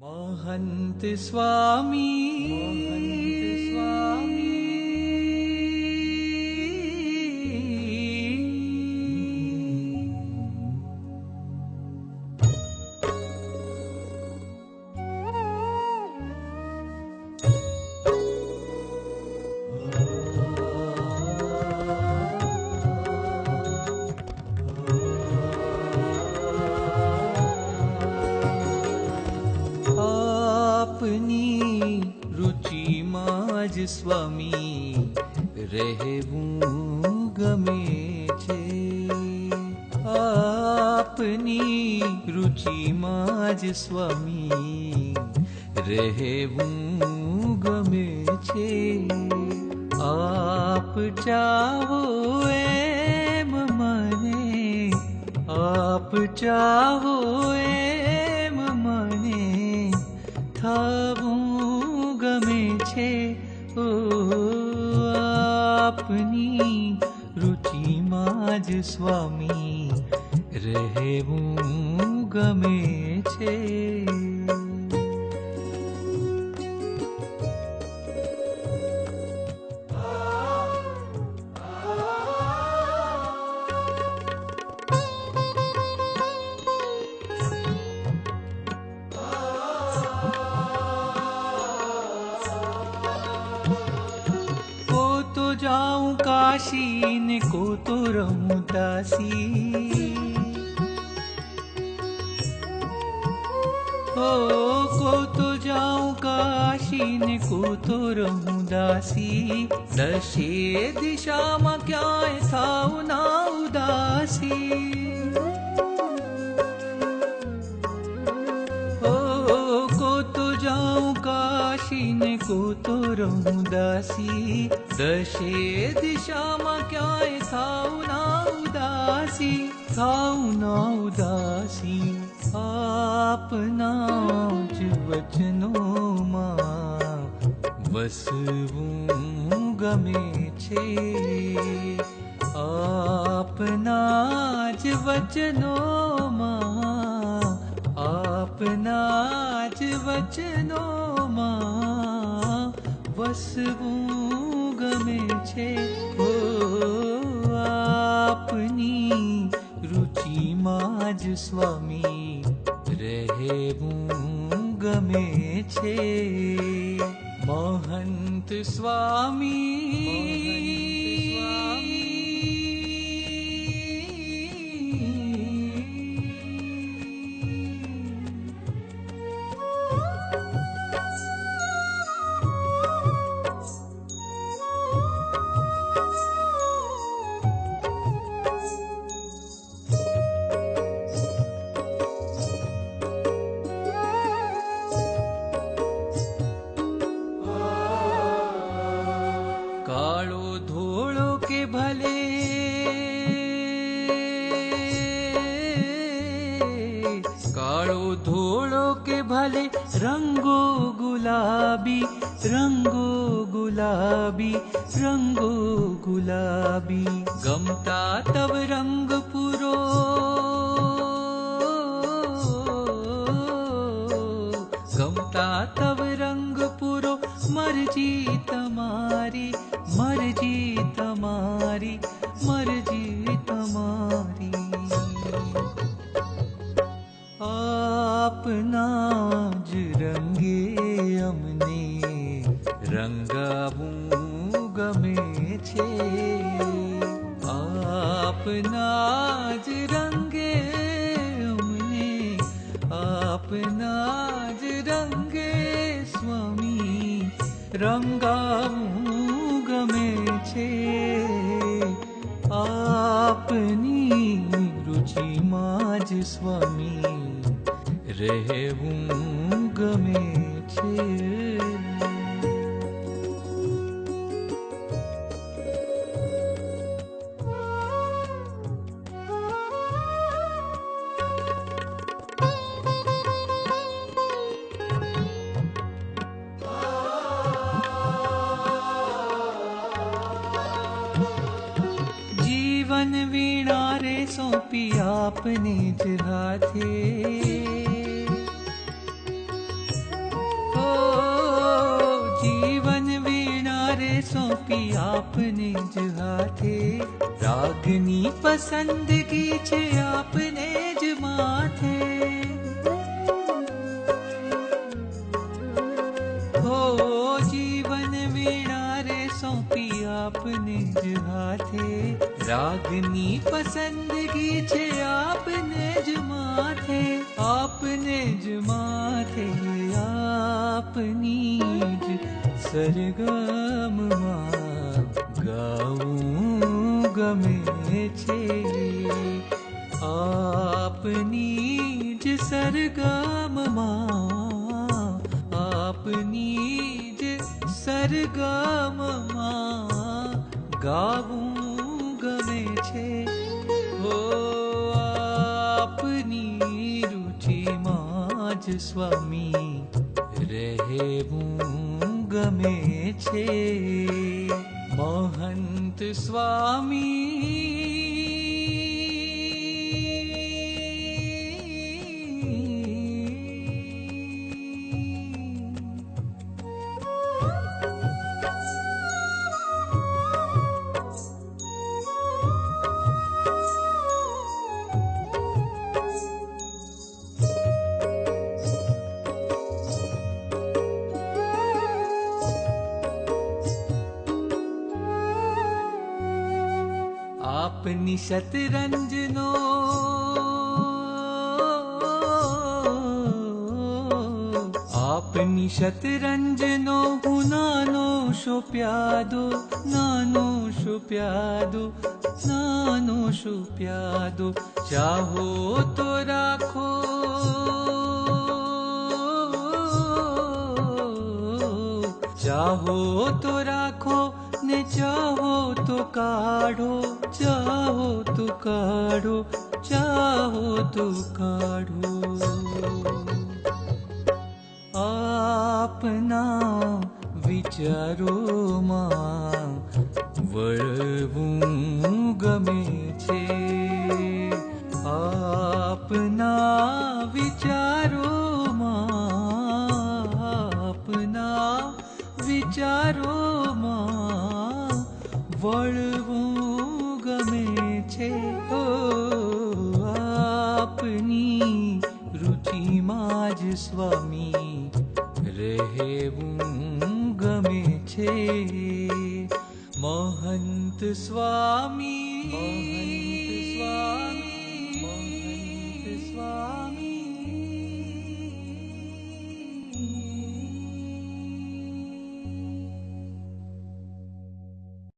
महंत स्वामी स्वामी रहेवूं गमे छे आपनी रुचि माज स्वामी रहेवूं गमे छे आप चाहो एम मने आप चाहो एम मने थावूं गमे छे आपनी रुचि माज स्वामी रहेवूं गमे छे। जाऊं काशी ने को तो रहूं दासी को तो जाऊं काशी ने को तो रहूं दासी दशे दिशा में क्याय थाऊ ना उदासी को तो जाऊं काशी ने को तो रहूं दासी दशे दिशा में क्याय थाऊ ना उदासी आपना ज वचनों मां वसवूं गमे छे आपना ज वचनों मां आपना ज वचनों मां वसवूं गमे छे आपनी रुचि माज स्वामी रहेवूं गमे छे महंत स्वामी कालो धोलो के भले कालो धोलो के भले रंगो गुलाबी रंगो गुलाबी रंगो गुलाबी गमता तब रंग पुरो गमता तब रंग पुरो मर्जी तमारी मर्जी तमारी मर्जी तमारी आपना ज रंगे अमने रंगावूं गमे छे आपना ज रंगे अमने आपना ज रंगे स्वामी रंगावूं गमे छे आपनी रुचि माज स्वामी रहेवूं गमे छे। जीवन वीणा रे सौंपी आपने ज हाथे સોંપી આપને જ હાથે, રાગની પસંદગી છે આપને જ માથે. હો જીવન વીણા રે સોંપી આપને જ હાથે, રાગની પસંદગી છે આપને જ માથે, આપને જ માથે. આપની જ સરગમમાં ગાવું ગમે છે, આપની જ સરગમમાં, આપની જ સરગમમાં ગાવું ગમે છે. ઓ આપની રુચિમાં જ સ્વામી રહેવું ગમે છે. મહંત સ્વામી આપની શતરંજનો આપની શતરંજનો હું નાનો શોપ્યાદો, નાનો શોપ્યાદો, નાનો શોપ્યાદો. ચાહો તો રાખો, ચાહો તો રાખો ને ચાહો તો કાઢો, ચાહો તો કાઢો, ચાહો તો કાઢો. આપના વિચારોમાં વળવું ગમે છે, આપના વિચારોમાં, આપના વિચારોમાં વળવું ગમે છે. ઓ આપની રુચિમાં જ સ્વામી રહેવું ગમે છે. મહંત સ્વામી